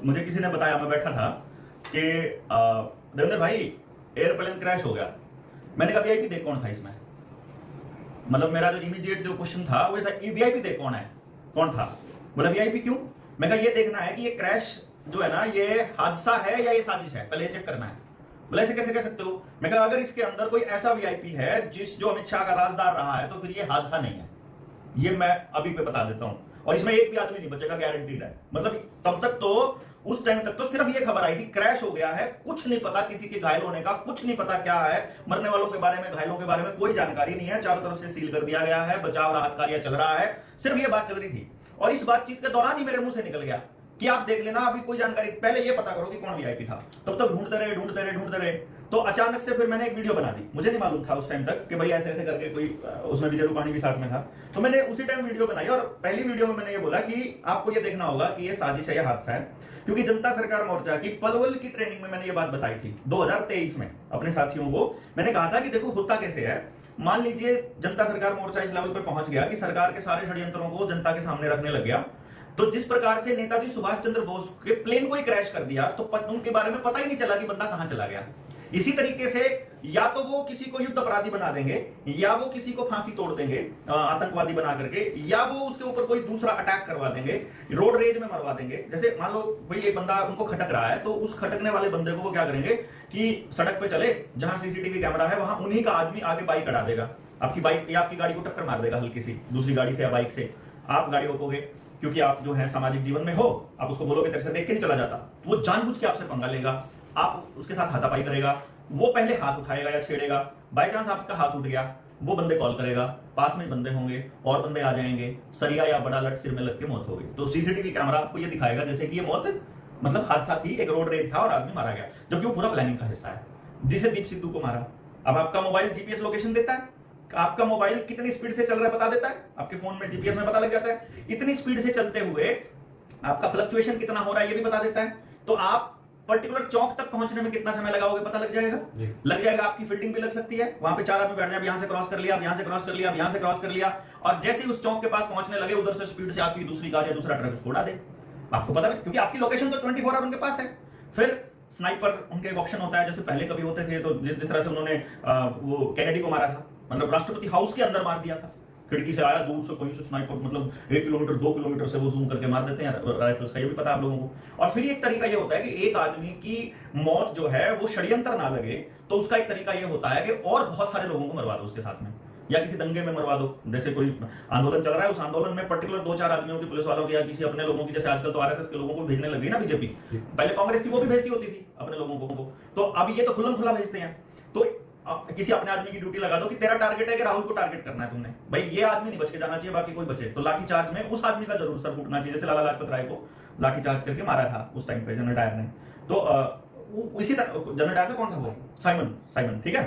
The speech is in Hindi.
मुझे किसी ने बताया, मैं बैठा था कि देवेंद्र भाई एयरप्लेन क्रैश हो गया। मैंने कहा वीआईपी देख कौन था इसमें, मतलब मेरा जो इमीडिएट जो क्वेश्चन था वो था वीआईपी देख कौन है, कौन था। बोला वीआईपी क्यों? मैं कहा ये देखना है कि ये क्रैश जो है ना ये हादसा है या ये साजिश है, पहले चेक करना है। बोले ऐसे कैसे कह सकते हो? मैं कहा अगर इसके अंदर कोई ऐसा वीआईपी है जो अमित शाह का राजदार रहा है तो फिर ये हादसा नहीं है, ये मैं अभी पे बता देता हूं। और इसमें एक भी आदमी नहीं बचेगा, गारंटीड है। मतलब तब तक तो उस टाइम तक तो सिर्फ ये खबर आई थी क्रैश हो गया है, कुछ नहीं पता किसी के घायल होने का, कुछ नहीं पता क्या है, मरने वालों के बारे में, घायलों के बारे में कोई जानकारी नहीं है। चारों तरफ से सील कर दिया गया है, बचाव राहत कार्य चल रहा है, सिर्फ ये बात चल रही थी। और इस बातचीत के दौरान ही मेरे मुंह से निकल गया कि आप देख लेना, अभी कोई जानकारी, पहले ये पता करो कि कौन वीआईपी था। तब तक ढूंढते रहे। तो अचानक से फिर मैंने एक वीडियो बना दी। मुझे नहीं मालूम था उस टाइम तक कि भाई ऐसे ऐसे करके कोई, उसमें विजय रूपाणी भी साथ में था। तो मैंने उसी टाइम वीडियो बनाई और पहली वीडियो में मैंने ये बोला कि आपको ये देखना होगा कि ये साजिश है या हादसा है। क्योंकि जनता सरकार मोर्चा की पलवल की ट्रेनिंग में मैंने ये बात बताई थी 2023 में अपने साथियों को। मैंने कहा था कि देखो होता कैसे है, मान लीजिए जनता सरकार मोर्चा इस लेवल पे पहुंच गया कि सरकार के सारे षड्यंत्रों को जनता के सामने रखने लग गया। तो जिस प्रकार से नेताजी सुभाष चंद्र बोस के प्लेन को ही क्रैश कर दिया तो उनके बारे में पता ही नहीं चला कि बंदा कहां चला गया। इसी तरीके से या तो वो किसी को युद्ध अपराधी बना देंगे, या वो किसी को फांसी तोड़ देंगे आतंकवादी बना करके, या वो उसके ऊपर कोई दूसरा अटैक करवा देंगे, रोड रेज में मरवा देंगे। जैसे मान लो भाई एक बंदा उनको खटक रहा है तो उस खटकने वाले बंदे को वो क्या करेंगे कि सड़क पे चले, जहां सीसीटीवी कैमरा है वहां उन्हीं का आदमी आगे बाइक अड़ा देगा, आपकी बाइक या आपकी गाड़ी को टक्कर मार देगा हल्की सी दूसरी गाड़ी से या बाइक से। आप गाड़ी रोकोगे क्योंकि आप जो है सामाजिक जीवन में हो, आप उसको बोलोगे तेरे से देख के नहीं चला जाता, वो जानबूझ के आपसे पंगा लेगा, आप उसके साथ हाथापाई करेगा, वो पहले हाथ उठाएगा या छेड़ेगा, बाय चांस आपका हाथ उठ गया, वो बंदे कॉल करेगा, पास में बंदे होंगे और बंदे आ जाएंगे, सरिया या बड़ा लट सिर में लग के मौत हो गई। तो सीसीटीवी कैमरा आपको ये दिखाएगा जैसे कि ये मौत मतलब हादसा थी, एक रोड रेज था और आदमी मारा गया, जबकि वो पूरा प्लानिंग का हिस्सा है। जिसे दीप सिद्धू को मारा, अब आपका मोबाइल जीपीएस लोकेशन देता है, आपका मोबाइल कितनी स्पीड से चल रहा है बता देता है, आपके फोन में जीपीएस में पता लग जाता है। इतनी स्पीड से चलते हुए आपका फ्लक्चुएशन कितना हो रहा है ये भी बता देता है। तो आप पर्टिकुलर चौक तक पहुंचने में कितना समय लगाओगे पता लग जाएगा। आपकी फील्डिंग भी लग सकती है, वहां पे चार आदमी बैठ जाए, यहां से क्रॉस कर लिया, यहां से क्रॉस कर लिया, यहां से क्रॉस कर लिया, और जैसे ही उस चौक के पास पहुंचने लगे उधर से स्पीड से आपकी दूसरी कार या दूसरा ट्रक उसको उड़ा दे। आपको पता है क्योंकि आपकी लोकेशन तो 24 आवर उनके पास है। फिर स्नाइपर उनके एक ऑप्शन होता है, जैसे पहले कभी होते थे, तो जिस तरह से उन्होंने वो कैनेडी को मारा था, मतलब राष्ट्रपति हाउस के अंदर मार दिया था, खिड़की से आया दूर से कहीं से स्नाइपर, मतलब 1 किलोमीटर 2 किलोमीटर से वो जूम करके मार देते हैं राइफल्स का, ये भी पता है आप लोगों को। और फिर एक तरीका ये होता है कि एक आदमी की मौत जो है वो षड्यंत्र ना लगे, तो उसका एक तरीका ये होता है कि और बहुत सारे लोगों को मरवा दो उसके साथ में, या किसी दंगे में मरवा दो। जैसे कोई आंदोलन चल रहा है, उस आंदोलन में पर्टिकुलर 2-4 आदमियों की, पुलिस वालों की या किसी अपने लोगों की, जैसे आजकल तो आरएसएस के लोगों को भेजने लगी ना बीजेपी, पहले कांग्रेस थी वो भी भेजती होती थी अपने लोगों को, तो अब ये तो खुल्लम खुला भेजते हैं। तो किसी अपने आदमी की ड्यूटी लगा दो कि तेरा टारगेट है कि राहुल को टारगेट करना है तुमने, भाई ये आदमी नहीं बच के जाना चाहिए, बाकी कोई बचे, तो लाठी चार्ज में उस आदमी का जरूर सर फूटना चाहिए। जैसे लाला लाजपत राय को लाठी चार्ज करके मारा था उस टाइम पे जनरल डायर ने, तो इसी तरह जनरल डायर का कौन सा वो साइमन, ठीक है।